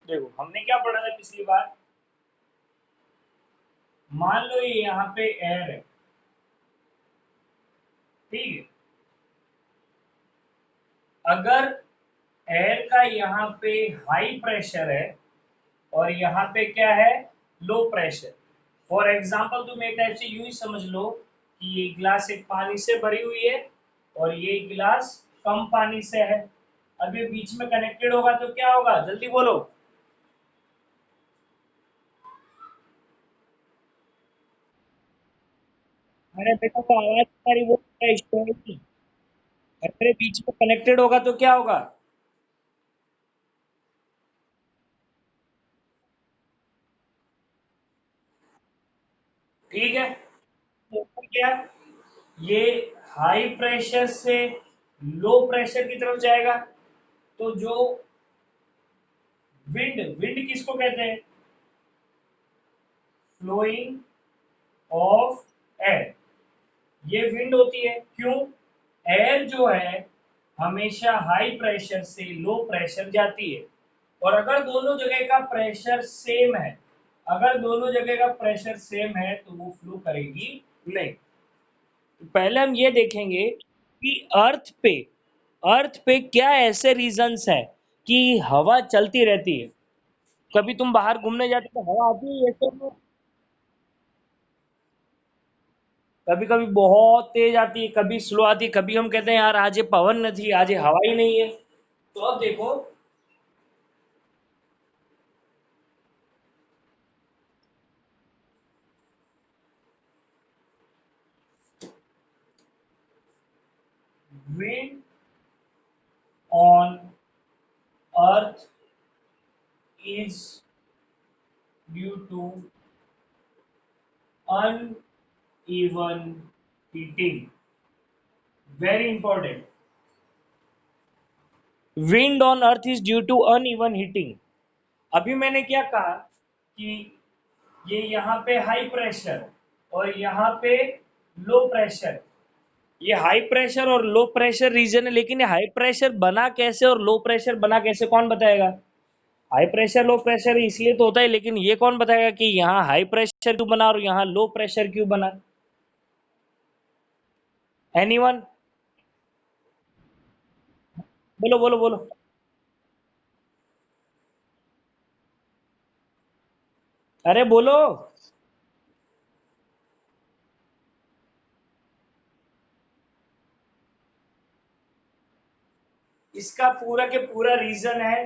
देखो हमने क्या पढ़ा था पिछली बार। मान लो ये यहाँ पे एयर है, ठीक है। अगर एयर का यहाँ पे हाई प्रेशर है और यहाँ पे क्या है, लो प्रेशर। फॉर एग्जाम्पल तुम एक टाइप से यूं ही समझ लो कि ये गिलास एक पानी से भरी हुई है और ये गिलास कम पानी से है। अब ये बीच में कनेक्टेड होगा तो क्या होगा, जल्दी बोलो। अरे बेटा तो आवाज तुम्हारी वो है, अरे बीच में कनेक्टेड होगा तो क्या होगा। ठीक है, तो क्या, ये हाई प्रेशर से लो प्रेशर की तरफ जाएगा। तो जो विंड, विंड किसको कहते हैं, फ्लोइंग ऑफ एयर, ये विंड होती है। क्यों, एयर जो है हमेशा हाई प्रेशर से लो प्रेशर जाती है। और अगर दोनों जगह का प्रेशर सेम है, अगर दोनों जगह का प्रेशर सेम है तो वो फ्लो करेगी नहीं। पहले हम ये देखेंगे कि अर्थ पे क्या ऐसे रीजंस हैं कि हवा चलती रहती है। कभी तुम बाहर घूमने जाते हो तो हवा आती है ऐसे में, कभी कभी बहुत तेज आती है, कभी स्लो आती है, कभी हम कहते हैं यार आज ये पवन नहीं, आज ये हवा ही नहीं है। तो अब देखो, wind on earth is due to uneven heating, very important। wind on earth is due to uneven heating। अभी मैंने क्या कहा कि ये यहाँ पे हाई प्रेशर और यहाँ पे लो प्रेशर, ये हाई प्रेशर और लो प्रेशर रीजन है। लेकिन ये हाई प्रेशर बना कैसे और लो प्रेशर बना कैसे, कौन बताएगा। हाई प्रेशर लो प्रेशर इसलिए तो होता है, लेकिन ये कौन बताएगा कि यहाँ हाई प्रेशर क्यों बना और यहाँ लो प्रेशर क्यों बना। एनीवन, बोलो बोलो बोलो। अरे बोलो। इसका पूरा के पूरा रीजन है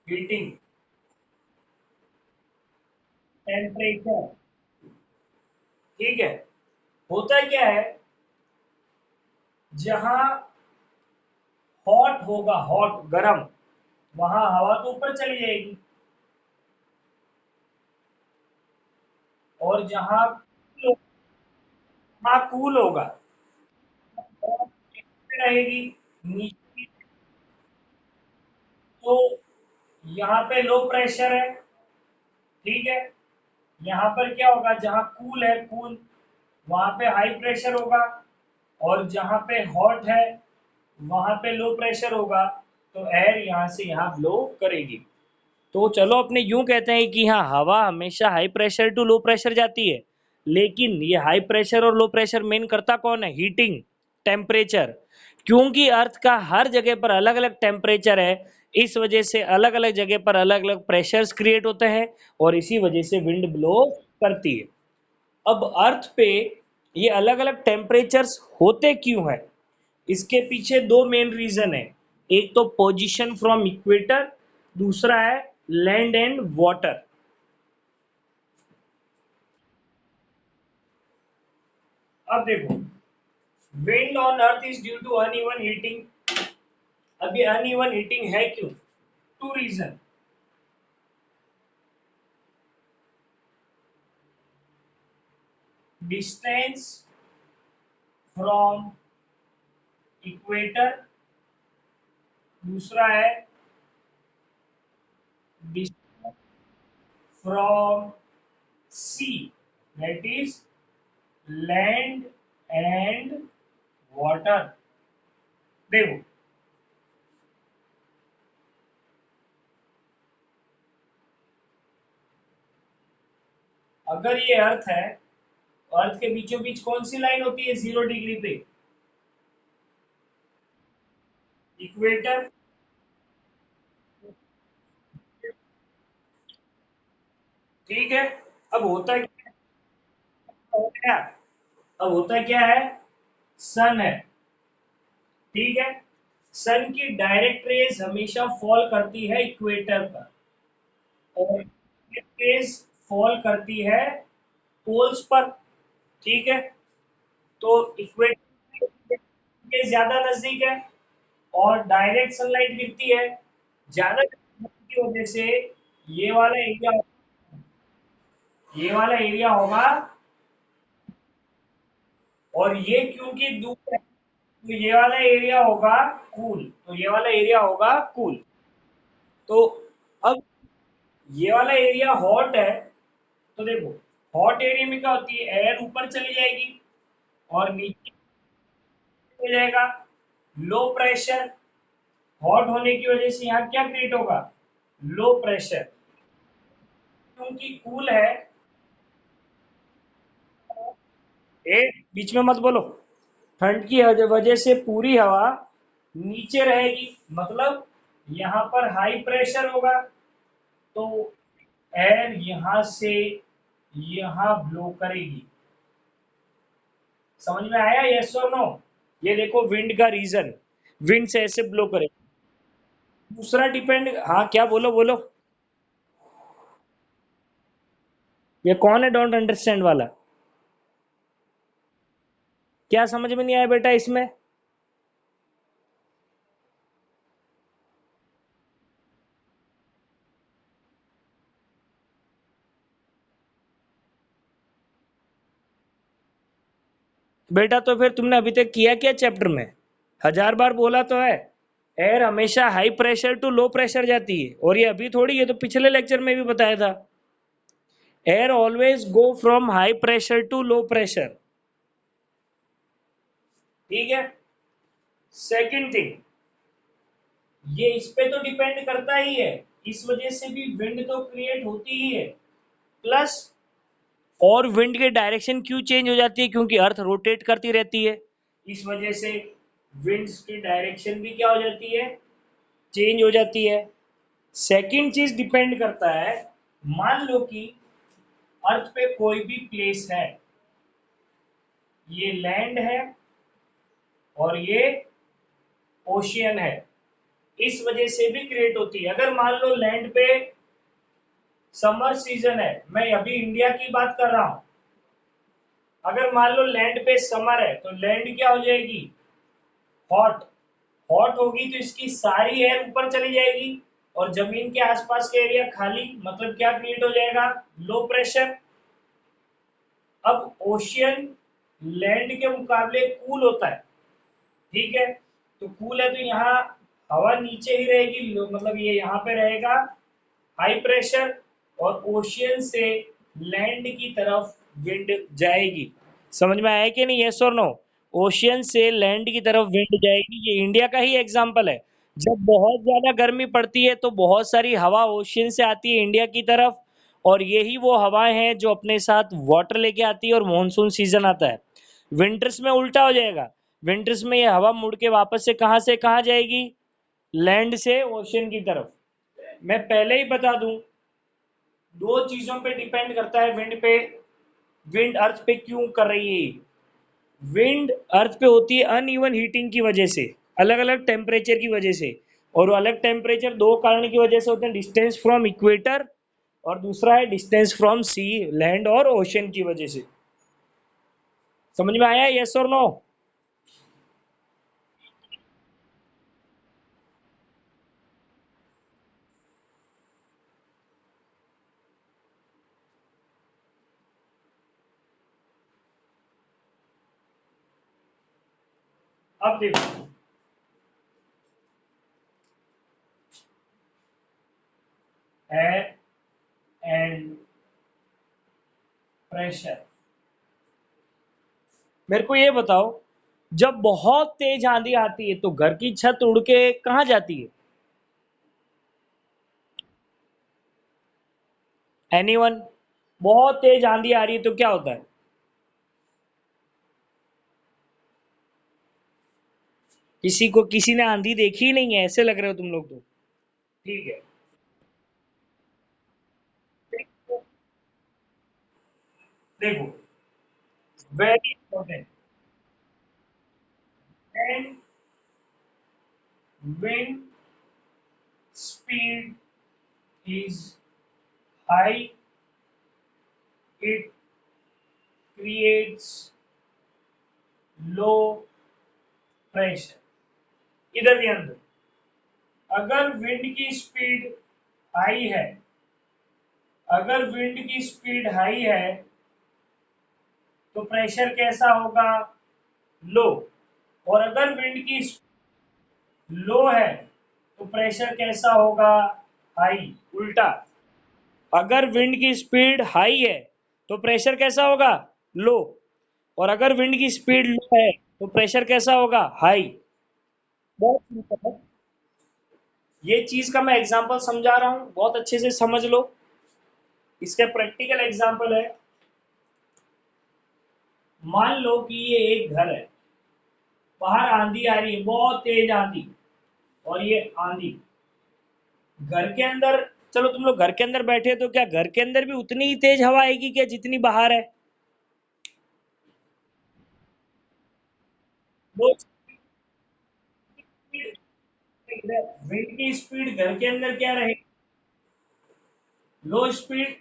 हीटिंग, टेम्परेचर, ठीक है। होता क्या है, जहां हॉट होगा, हॉट गरम, वहां हवा तो ऊपर चली जाएगी। और जहां वहां कूल होगा, रहेगी नीचे। तो यहाँ पे लो प्रेशर है, ठीक है। यहाँ पर क्या होगा, जहाँ कूल है, कूल, वहां पे हाई प्रेशर होगा। और जहाँ पे हॉट है वहां पे लो प्रेशर होगा। तो एयर यहाँ से यहाँ ब्लो करेगी। तो चलो अपने यूं कहते हैं कि हाँ, हवा हमेशा high pressure to low pressure जाती है। लेकिन ये हाई प्रेशर और लो प्रेशर मेन करता कौन है, हीटिंग, टेम्परेचर। क्योंकि अर्थ का हर जगह पर अलग अलग टेम्परेचर है, इस वजह से अलग अलग जगह पर अलग अलग प्रेशर्स क्रिएट होते हैं और इसी वजह से विंड ब्लो करती है। अब अर्थ पे ये अलग अलग टेम्परेचर्स होते क्यों है, इसके पीछे दो मेन रीजन है। एक तो पोजीशन फ्रॉम इक्वेटर, दूसरा है लैंड एंड वाटर। अब देखो, wind on earth is due to uneven heating. अब ये अनइवन हीटिंग है क्यों, two reason. Distance from equator, दूसरा है distance from sea, that is land and water. देखो, अगर ये अर्थ है, अर्थ के बीचों बीच कौन सी लाइन होती है 0 डिग्री पे? इक्वेटर। ठीक है। अब होता क्या अब होता क्या है, सन है, ठीक है। सन की डायरेक्ट रेज हमेशा फॉल करती है इक्वेटर पर, और रेज फॉल करती है पोल्स पर, ठीक है। तो इक्वेटर के ज्यादा नजदीक है और डायरेक्ट सनलाइट गिरती है ज्यादा की वजह से, ये वाला एरिया ये वाला एरिया होगा, और ये क्योंकि दूर है तो ये वाला एरिया होगा कूल, तो ये वाला एरिया होगा कूल। तो अब ये वाला एरिया हॉट है, तो देखो हॉट एरिया में क्या होती है, एयर ऊपर चली जाएगी और नीचे हो जाएगा लो प्रेशर। हॉट होने की वजह से यहाँ क्या क्रिएट होगा, लो प्रेशर। क्योंकि कूल है, ए बीच में मत बोलो, ठंड की वजह से पूरी हवा नीचे रहेगी, मतलब यहाँ पर हाई प्रेशर होगा, तो एयर यहाँ से यहाँ ब्लो करेगी। समझ में आया, यस और नो? ये देखो विंड का रीजन, विंड से ऐसे ब्लो करे। दूसरा डिपेंड, हाँ क्या, बोलो बोलो। ये कौन है डोंट अंडरस्टैंड वाला? क्या समझ में नहीं आया बेटा इसमें? बेटा तो फिर तुमने अभी तक किया क्या चैप्टर में? हजार बार बोला तो है, एयर हमेशा high pressure to low pressure जाती है, और ये अभी थोड़ी, ये तो पिछले लेक्चर में भी बताया था। Air always go from high pressure to low pressure, ठीक है। सेकंड थिंग, ये इस पे तो डिपेंड करता ही है, इस वजह से भी विंड तो क्रिएट होती ही है। प्लस, और विंड की डायरेक्शन क्यों चेंज हो जाती है, क्योंकि अर्थ रोटेट करती रहती है, इस वजह से विंड्स की डायरेक्शन भी क्या हो जाती है, चेंज हो जाती है। सेकंड चीज डिपेंड करता है, मान लो कि अर्थ पे कोई भी प्लेस है, ये लैंड है और ये ओशियन है, इस वजह से भी क्रिएट होती है। अगर मान लो लैंड पे समर सीजन है, मैं अभी इंडिया की बात कर रहा हूं, अगर मान लो लैंड पे समर है तो लैंड क्या हो जाएगी, हॉट। हॉट होगी तो इसकी सारी एयर ऊपर चली जाएगी, और जमीन के आसपास का एरिया खाली, मतलब क्या क्रिएट हो जाएगा, लो प्रेशर। अब ओशियन लैंड के मुकाबले कूल होता है, ठीक है। तो कूल है तो यहाँ हवा नीचे ही रहेगी, मतलब ये यहाँ पे रहेगा हाई प्रेशर, और ओशियन से लैंड की तरफ विंड जाएगी। समझ में आया कि नहीं, यस और नो? ओशियन से लैंड की तरफ विंड जाएगी, ये इंडिया का ही एग्जांपल है। जब बहुत ज्यादा गर्मी पड़ती है तो बहुत सारी हवा ओशियन से आती है इंडिया की तरफ, और यही वो हवाएं हैं जो अपने साथ वाटर लेके आती है, और मॉनसून सीजन आता है। विंटर्स में उल्टा हो जाएगा, विंटर्स में ये हवा मुड़ के वापस से कहाँ जाएगी, लैंड से ओशियन की तरफ। मैं पहले ही बता दूं, दो चीजों पे डिपेंड करता है विंड पे, विंड अर्थ पे क्यों कर रही है। विंड अर्थ पे होती है अनइवन हीटिंग की वजह से, अलग अलग टेम्परेचर की वजह से, और अलग टेम्परेचर दो कारण की वजह से होते हैं, डिस्टेंस फ्रॉम इक्वेटर, और दूसरा है डिस्टेंस फ्रॉम सी, लैंड और ओशन की वजह से। समझ में आया, यस और नो? अब देखो, एयर एंड प्रेशर, मेरे को ये बताओ, जब बहुत तेज आंधी आती है तो घर की छत उड़ के कहाँ जाती है? एनीवन? बहुत तेज आंधी आ रही है तो क्या होता है? किसी ने आंधी देखी ही नहीं है, ऐसे लग रहे हो तुम लोग तो। ठीक है। देखो, very important. And wind speed is high, it creates low pressure। इधर ध्यान दो, अगर विंड की स्पीड हाई है, अगर विंड की स्पीड हाई है तो प्रेशर कैसा होगा? लो। और अगर विंड की लो है तो प्रेशर कैसा होगा? हाई। उल्टा, अगर विंड की स्पीड हाई है तो प्रेशर कैसा होगा? लो। और अगर विंड की स्पीड लो है तो प्रेशर कैसा होगा? हाई। बहुत सिंपल है। ये चीज का मैं एग्जांपल समझा रहा हूं, बहुत अच्छे से समझ लो। इसका प्रैक्टिकल एग्जांपल है, मान लो कि ये एक घर है, बाहर आंधी आ रही है, बहुत तेज आंधी। और ये आंधी घर के अंदर, चलो तुम लोग घर के अंदर बैठे हो तो क्या घर के अंदर भी उतनी ही तेज हवा आएगी क्या जितनी बाहर है? वो विंड की स्पीड घर के अंदर क्या रहेगी? लो स्पीड।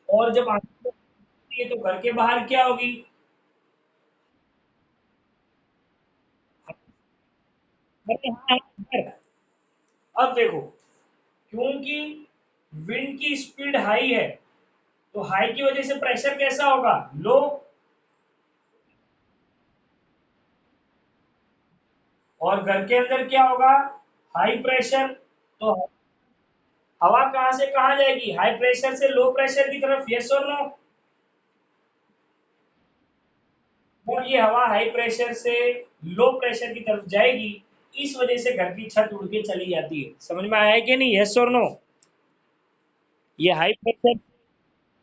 और जब आंधी आती है तो घर के बाहर क्या होगी? अरे हाँ, घर। अब देखो, क्योंकि विंड की स्पीड हाई है तो हाई की वजह से प्रेशर कैसा होगा? लो। और घर के अंदर क्या होगा? High pressure. तो हवा कहां से कहां जाएगी? हाई प्रेशर से लो प्रेशर की तरफ, यस और नो? और ये हवा हाई प्रेशर से लो प्रेशर की तरफ जाएगी, इस वजह से घर की छत उड़ के चली जाती है। समझ में आया कि नहीं? यस और नो? ये हाई प्रेशर,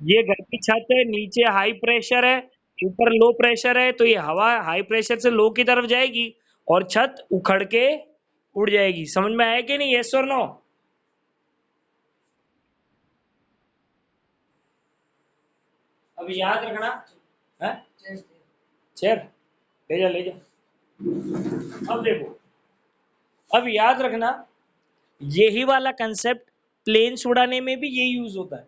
ये घर की छत है, नीचे हाई प्रेशर है, ऊपर लो प्रेशर है, तो ये हवा हाई प्रेशर से लो की तरफ जाएगी और छत उखड़ के उड़ जाएगी। समझ में आया कि नहीं? यस और नो? अब याद रखना है। चेयर ले जा, ले जा। अब देखो, अब याद रखना, यही वाला कंसेप्ट प्लेन्स उड़ाने में भी ये यूज होता है।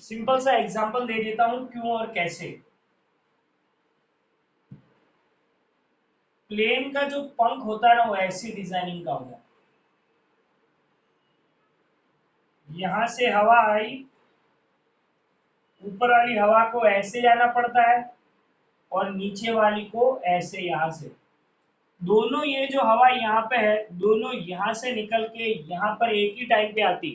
सिंपल सा एग्जांपल दे देता हूं क्यों और कैसे। प्लेन का जो पंख होता है ना, वो ऐसी डिजाइनिंग का होता है, यहां से हवा आई, ऊपर वाली हवा को ऐसे जाना पड़ता है और नीचे वाली को ऐसे, यहां से। दोनों ये जो हवा यहाँ पे है, दोनों यहाँ से निकल के यहाँ पर एक ही टाइम पे आती।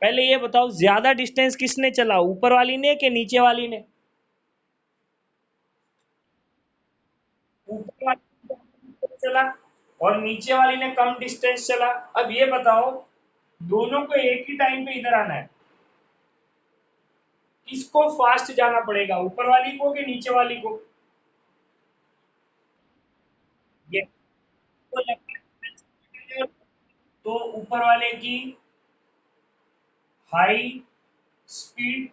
पहले ये बताओ, ज्यादा डिस्टेंस किसने चला, ऊपर वाली ने कि नीचे वाली ने? ऊपर वाली ने चला और नीचे वाली ने कम डिस्टेंस चला। अब ये बताओ, दोनों को एक ही टाइम पे इधर आना है, किसको फास्ट जाना पड़ेगा, ऊपर वाली को कि नीचे वाली को? ये तो लगता है, तो ऊपर वाले की हाई स्पीड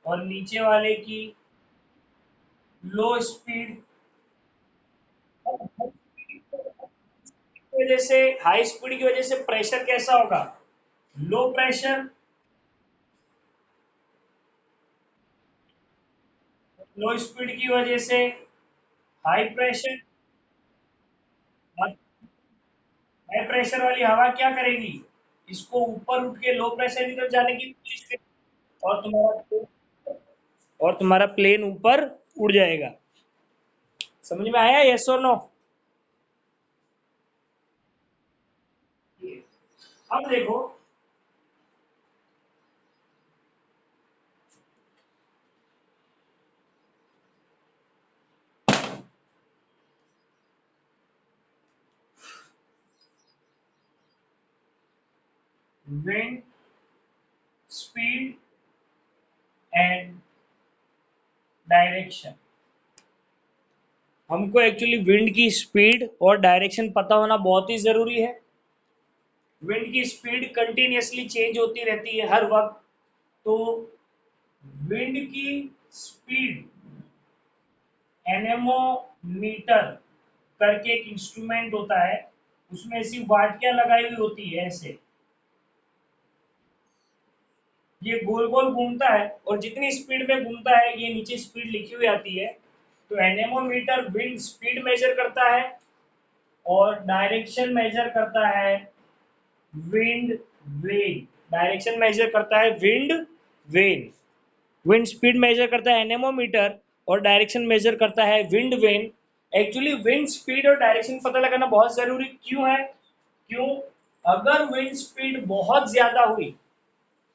और नीचे वाले की लो स्पीड। वजह से हाई स्पीड की वजह से प्रेशर कैसा होगा? Low pressure. लो स्पीड की वजह से हाई प्रेशर। हाई प्रेशर वाली हवा क्या करेगी? इसको ऊपर उठ के लो प्रेशर की तरफ जाने की कोशिश करेगी और तुम्हारा प्लेन ऊपर उड़ जाएगा। समझ में आया? यस और नो? अब देखो, विंड स्पीड एंड डायरेक्शन। हमको एक्चुअली विंड की स्पीड और डायरेक्शन पता होना बहुत ही जरूरी है। विंड की स्पीड कंटिन्यूसली चेंज होती रहती है हर वक्त, तो विंड की स्पीड एनेमोमीटर करके एक इंस्ट्रूमेंट होता है, उसमें ऐसी वाटियां लगाई हुई होती है, ऐसे ये गोल गोल घूमता है और जितनी स्पीड में घूमता है ये नीचे स्पीड लिखी हुई आती है। तो एनेमोमीटर विंड स्पीड मेजर करता है और डायरेक्शन मेजर करता है विंड वेन। डायरेक्शन मेजर करता है wind vane. Wind speed measure करता है एनेमोमीटर और डायरेक्शन मेजर करता है wind vane. Actually wind speed और डायरेक्शन पता लगाना बहुत जरूरी क्यों है? क्यों? अगर विंड स्पीड बहुत ज्यादा हुई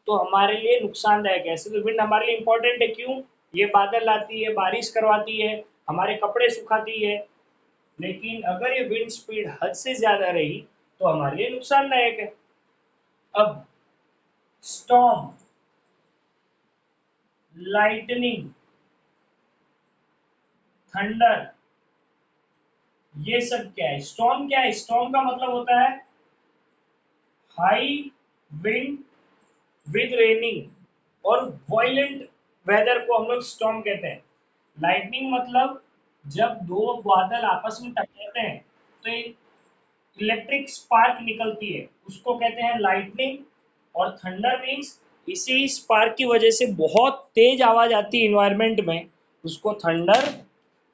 तो हमारे लिए नुकसानदायक है। ऐसे तो विंड हमारे लिए इंपॉर्टेंट है, क्यों? ये बादल लाती है, बारिश करवाती है, हमारे कपड़े सुखाती है, लेकिन अगर ये विंड स्पीड हद से ज्यादा रही तो हमारे लिए नुकसानदायक है। अब स्टॉर्म, लाइटनिंग, थंडर, ये सब क्या है? स्टॉर्म क्या है? स्टॉर्म का मतलब होता है हाई विंड विद रेनिंग और वायलेंट वेदर को हम लोग स्टॉर्म कहते हैं। लाइटनिंग मतलब जब दो बादल आपस में टकराते हैं तो एक इलेक्ट्रिक स्पार्क निकलती है, उसको कहते हैं लाइटनिंग। और थंडर मीन्स इसी स्पार्क की वजह से बहुत तेज आवाज आती है इन्वायरमेंट में, उसको थंडर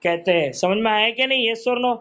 कहते हैं। समझ में आया क्या नहीं? यस और नो?